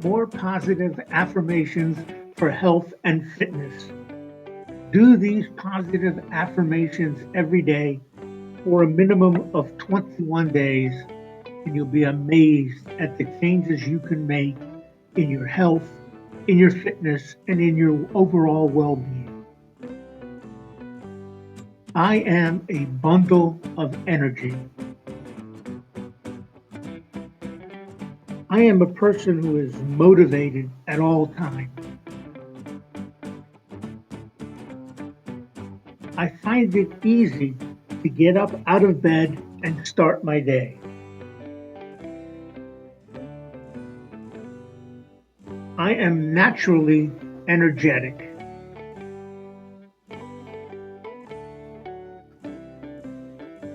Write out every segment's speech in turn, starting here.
more positive affirmations for health and fitness. Do these positive affirmations every day for a minimum of 21 days, and you'll be amazed at the changes you can make in your health, in your fitness, and in your overall well being. I am a bundle of energy. I am a person who is motivated at all times. I find it easy to get up out of bed and start my day. I am naturally energetic.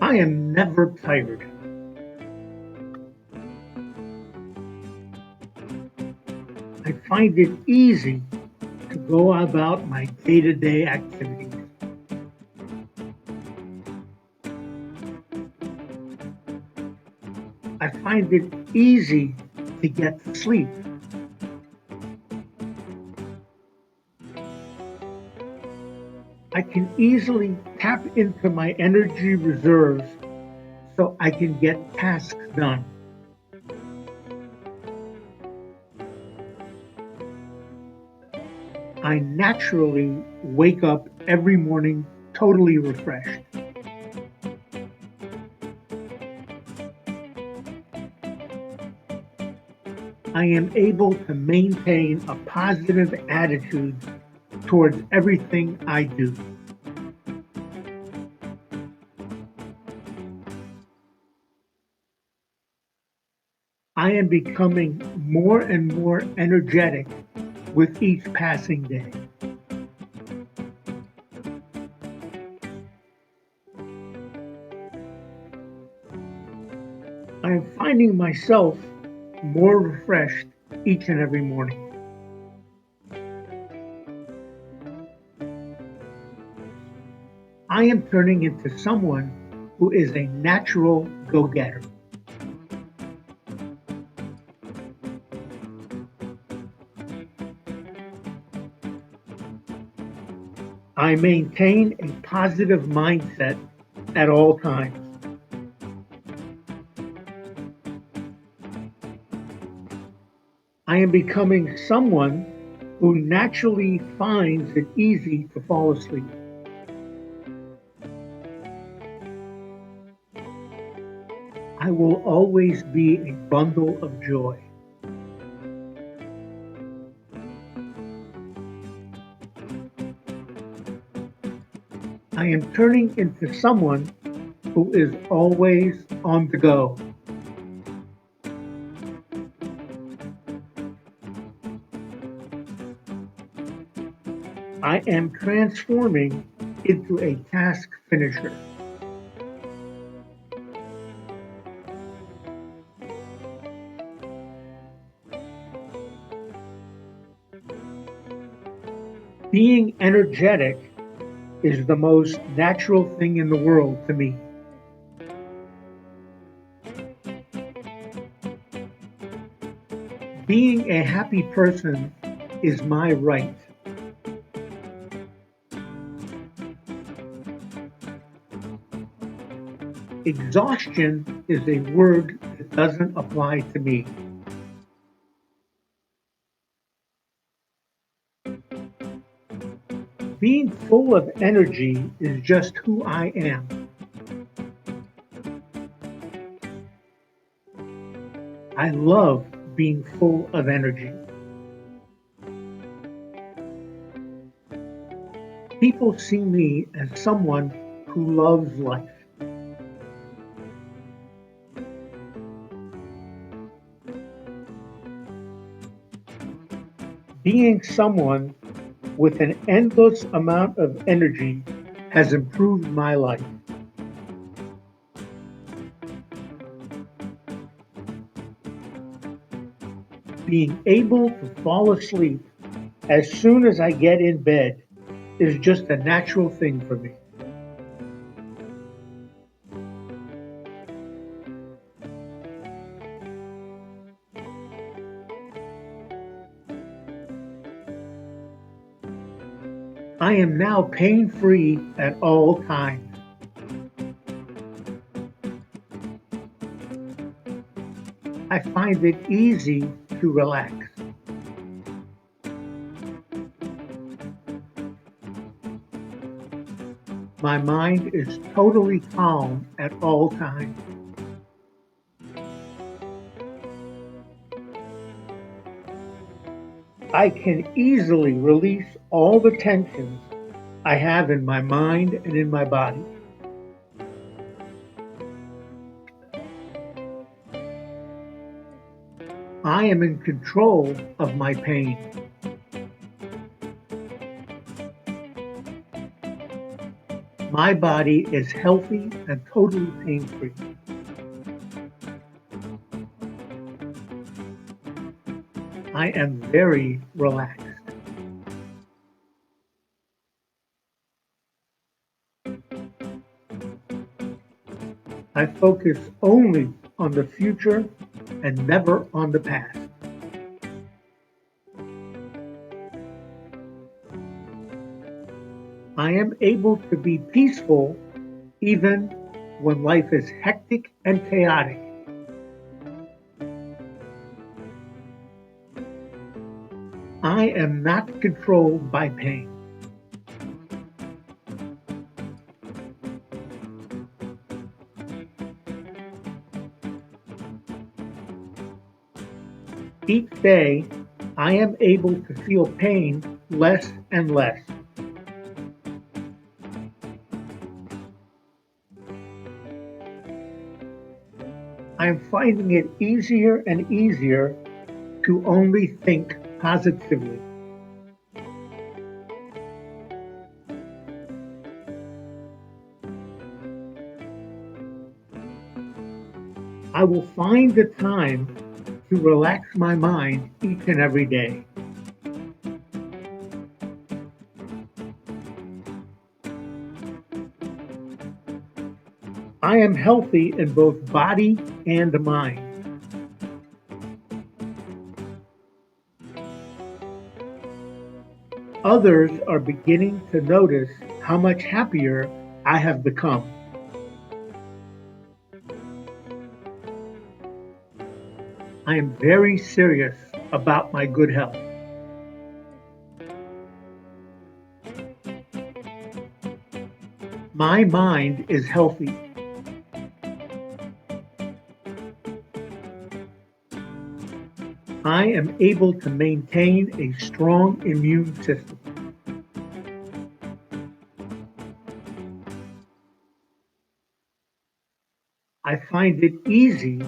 I am never tired. I find it easy to go about my day to day activities. I find it easy to get to sleep. I can easily tap into my energy reserves so I can get tasks done. I naturally wake up every morning totally refreshed. I am able to maintain a positive attitude towards everything I do. I am becoming more and more energetic with each passing day. I am finding myself more refreshed each and every morning. I am turning into someone who is a natural go getter. I maintain a positive mindset at all times. I am becoming someone who naturally finds it easy to fall asleep. I will always be a bundle of joy. I am turning into someone who is always on the go. I am transforming into a task finisher. Being energetic is the most natural thing in the world to me. Being a happy person is my right. Exhaustion is a word that doesn't apply to me. Being full of energy is just who I am. I love being full of energy. People see me as someone who loves life. Being someone with an endless amount of energy has improved my life. Being able to fall asleep as soon as I get in bed is just a natural thing for me. I am now pain-free at all times. I find it easy to relax. My mind is totally calm at all times. I can easily release all the tensions I have in my mind and in my body. I am in control of my pain. My body is healthy and totally pain-free. I am very relaxed. I focus only on the future and never on the past. I am able to be peaceful even when life is hectic and chaotic. I am not controlled by pain. Each day, I am able to feel pain less and less. I am finding it easier and easier to only think positively. I will find the time to relax my mind each and every day. I am healthy in both body and mind. Others are beginning to notice how much happier I have become. I am very serious about my good health. My mind is healthy. I am able to maintain a strong immune system. I find it easy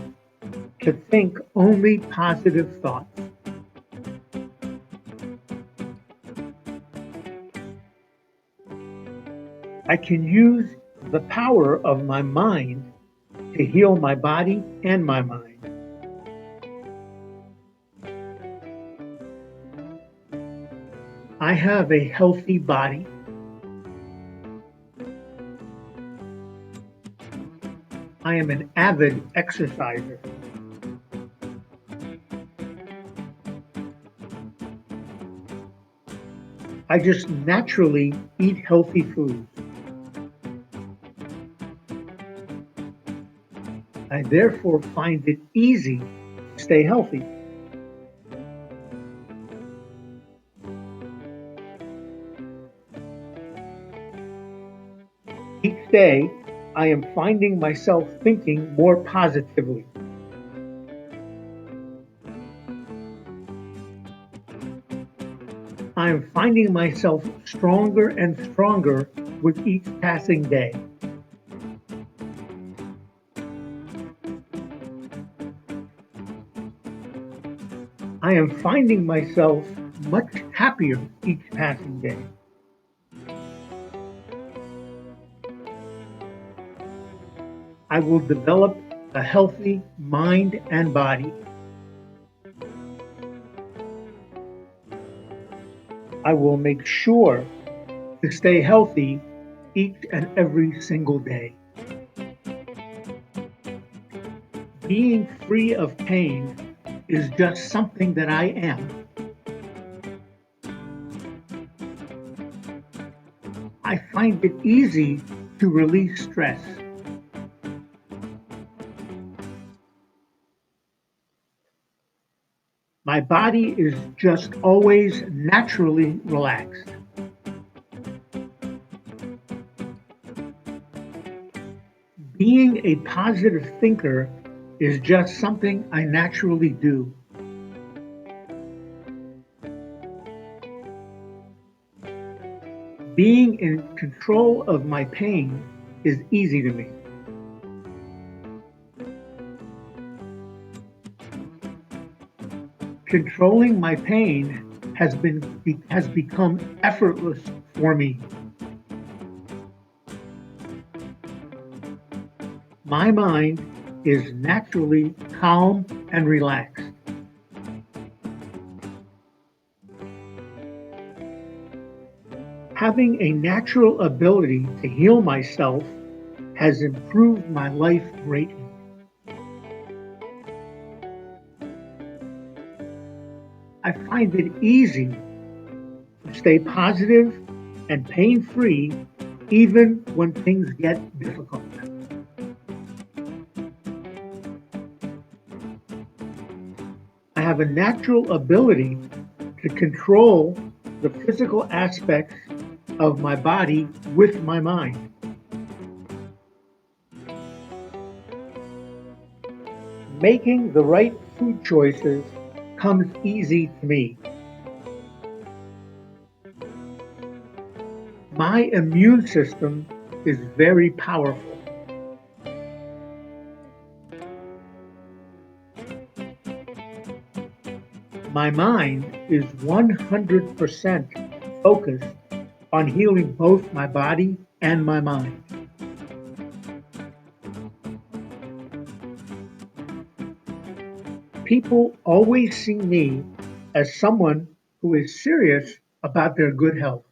to think only positive thoughts. I can use the power of my mind to heal my body and my mind. I have a healthy body. I am an avid exerciser. I just naturally eat healthy foods. I therefore find it easy to stay healthy. Each day, I am finding myself thinking more positively. I am finding myself stronger and stronger with each passing day. I am finding myself much happier each passing day. I will develop a healthy mind and body. I will make sure to stay healthy each and every single day. Being free of pain is just something that I am. find it easy to release stress. My body is just always naturally relaxed. Being a positive thinker is just something I naturally do. Being in control of my pain is easy to me. Controlling my pain has become effortless for me. My mind is naturally calm and relaxed. Having a natural ability to heal myself has improved my life greatly. I find it easy to stay positive and pain free even when things get difficult. I have a natural ability to control the physical aspects of my body with my mind. Making the right food choices comes easy to me. My immune system is very powerful. My mind is 100% focused on healing both my body and my mind. People always see me as someone who is serious about their good health.